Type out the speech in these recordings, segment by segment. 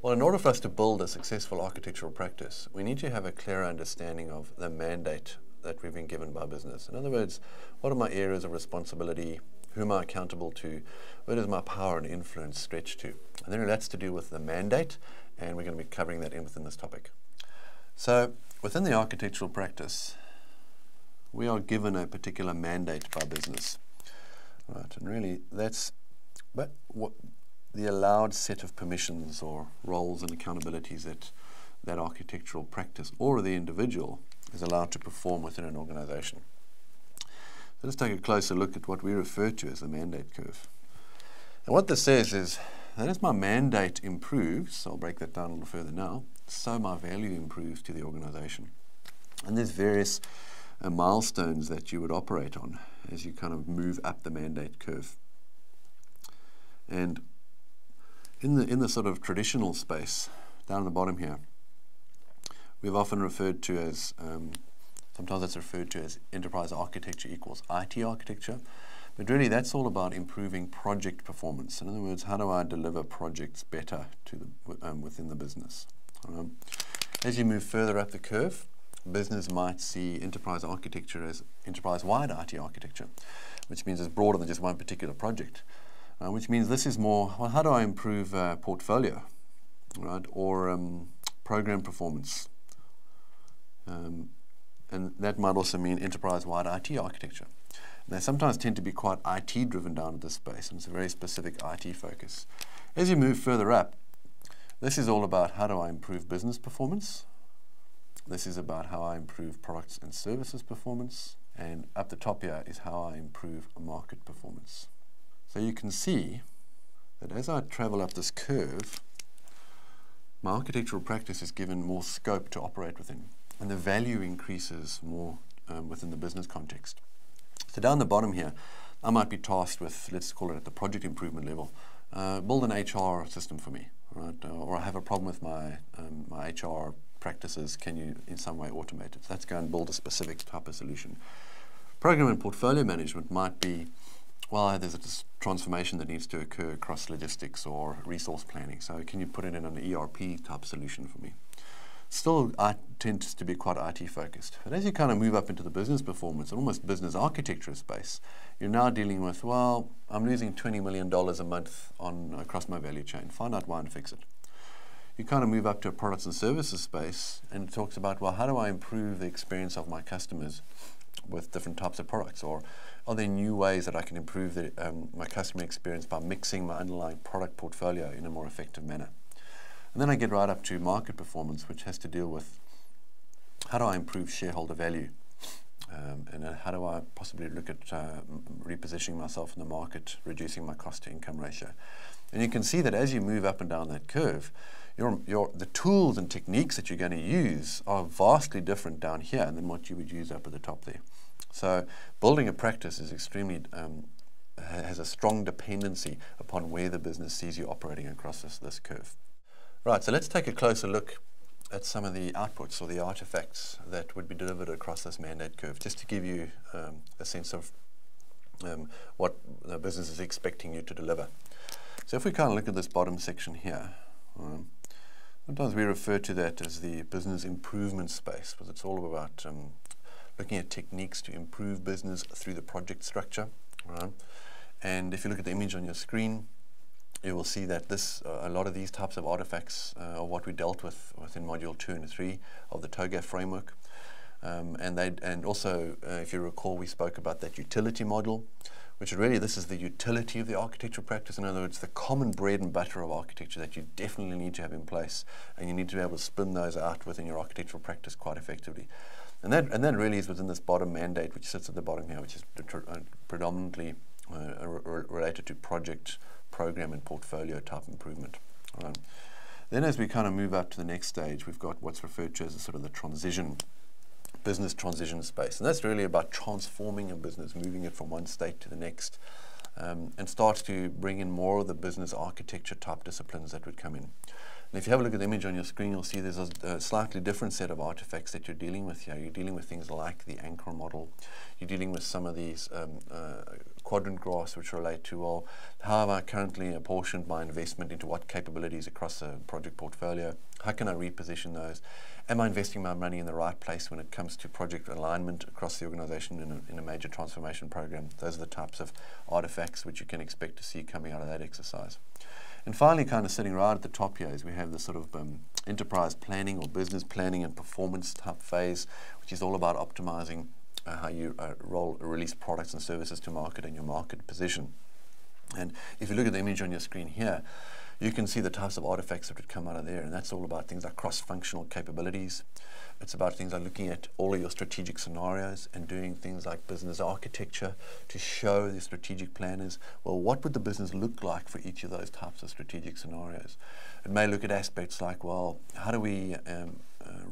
Well, in order for us to build a successful architectural practice, we need to have a clear understanding of the mandate that we've been given by business. In other words, what are my areas of responsibility? Who am I accountable to? Where does my power and influence stretch to? And then that's to do with the mandate, and we're going to be covering that within this topic. So, within the architectural practice, we are given a particular mandate by business. Right, and really that's what the allowed set of permissions or roles and accountabilities that architectural practice or the individual is allowed to perform within an organization. So let's take a closer look at what we refer to as the mandate curve. And what this says is that as my mandate improves, I'll break that down a little further now, so my value improves to the organization. And there's various milestones that you would operate on as you kind of move up the mandate curve. And in the sort of traditional space, down at the bottom here, we've often referred to as, sometimes it's referred to as enterprise architecture equals IT architecture, but really that's all about improving project performance. In other words, how do I deliver projects better to within the business? As you move further up the curve, business might see enterprise architecture as enterprise-wide IT architecture, which means it's broader than just one particular project. Which means this is more, well, how do I improve portfolio, right, or program performance? And that might also mean enterprise-wide IT architecture. They sometimes tend to be quite IT-driven down at this space, and it's a very specific IT focus. As you move further up, this is all about how do I improve business performance. This is about how I improve products and services performance. And up the top here is how I improve market performance. So you can see that as I travel up this curve, my architectural practice is given more scope to operate within, and the value increases more within the business context. So down the bottom here, I might be tasked with, let's call it at the project improvement level, build an HR system for me, right? Or I have a problem with my HR practices, can you in some way automate it? So let's go and build a specific type of solution. Program and portfolio management might be, well, there's a transformation that needs to occur across logistics or resource planning. So can you put it in an ERP type solution for me? Still, it tends to be quite IT focused. But as you kind of move up into the business performance and almost business architecture space, you're now dealing with, well, I'm losing $20 million a month across my value chain. Find out why and fix it. You kind of move up to a products and services space, and it talks about, well, how do I improve the experience of my customers with different types of products? Or are there new ways that I can improve my customer experience by mixing my underlying product portfolio in a more effective manner? And then I get right up to market performance, which has to deal with how do I improve shareholder value? And how do I possibly look at repositioning myself in the market, reducing my cost to income ratio? And you can see that as you move up and down that curve, the tools and techniques that you're going to use are vastly different down here than what you would use up at the top there. So building a practice is extremely, has a strong dependency upon where the business sees you operating across this curve. Right, so let's take a closer look at some of the outputs or the artifacts that would be delivered across this mandate curve, just to give you a sense of what the business is expecting you to deliver. So if we kind of look at this bottom section here, sometimes we refer to that as the business improvement space, because it's all about looking at techniques to improve business through the project structure. Right? And if you look at the image on your screen, you will see that a lot of these types of artifacts are what we dealt with within Module 2 and 3 of the TOGAF framework. And also, if you recall, we spoke about that utility model, which really, this is the utility of the architectural practice. In other words, the common bread and butter of architecture that you definitely need to have in place, and you need to be able to spin those out within your architectural practice quite effectively. And that really is within this bottom mandate, which sits at the bottom here, which is predominantly related to project, program, and portfolio type improvement. Right. Then as we kind of move up to the next stage, we've got what's referred to as a sort of the business transition space. And that's really about transforming a business, moving it from one state to the next, and starts to bring in more of the business architecture type disciplines that would come in. And if you have a look at the image on your screen, you'll see there's a slightly different set of artifacts that you're dealing with here. You're dealing with things like the anchor model. You're dealing with some of these quadrant graphs which relate to, well, how have I currently apportioned my investment into what capabilities across the project portfolio? How can I reposition those? Am I investing my money in the right place when it comes to project alignment across the organization in a major transformation program? Those are the types of artifacts which you can expect to see coming out of that exercise. And finally, kind of sitting right at the top here is we have the sort of enterprise planning or business planning and performance type phase, which is all about optimizing how you release products and services to market and your market position. And if you look at the image on your screen here, you can see the types of artifacts that would come out of there, and that's all about things like cross-functional capabilities. It's about things like looking at all of your strategic scenarios and doing things like business architecture to show the strategic planners, well, what would the business look like for each of those types of strategic scenarios? It may look at aspects like, well, how do we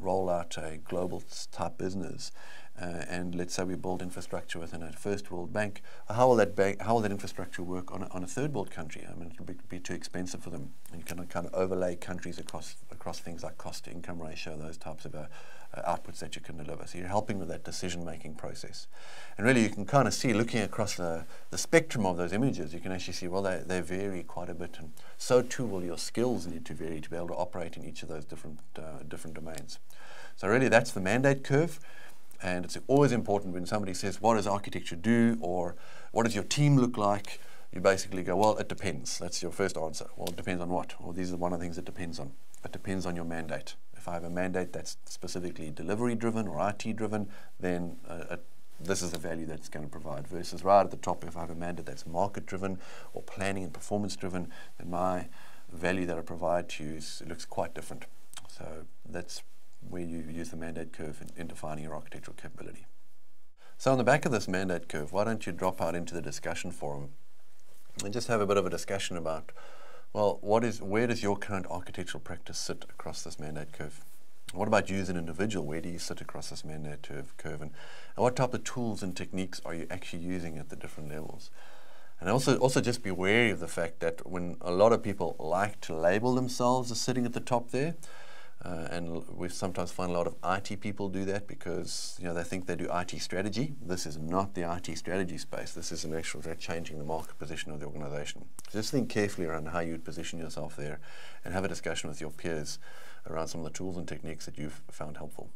roll out a global type business? And let's say we build infrastructure within a first world bank. How will that infrastructure work on a third world country? I mean, it would be too expensive for them. And you can kind of overlay countries across things like cost to income ratio, those types of outputs that you can deliver. So you're helping with that decision-making process. And really you can kind of see, looking across the spectrum of those images, you can actually see, well, they vary quite a bit. And so too will your skills need to vary to be able to operate in each of those different domains. So really that's the mandate curve. And it's always important when somebody says, what does architecture do, or what does your team look like? You basically go, well, it depends. That's your first answer. Well, it depends on what? Well, these are one of the things it depends on. It depends on your mandate. If I have a mandate that's specifically delivery-driven or IT-driven, then this is the value that it's going to provide. Versus right at the top, if I have a mandate that's market-driven or planning and performance-driven, then my value that I provide to you looks quite different. So that's where you use the mandate curve in defining your architectural capability. So on the back of this mandate curve, why don't you drop out into the discussion forum and just have a bit of a discussion about, well, where does your current architectural practice sit across this mandate curve? What about you as an individual? Where do you sit across this mandate curve? And what type of tools and techniques are you actually using at the different levels? And also just be wary of the fact that when a lot of people like to label themselves as sitting at the top there, and we sometimes find a lot of IT people do that because they think they do IT strategy. This is not the IT strategy space. This is an actual changing the market position of the organization. Just think carefully around how you'd position yourself there and have a discussion with your peers around some of the tools and techniques that you've found helpful.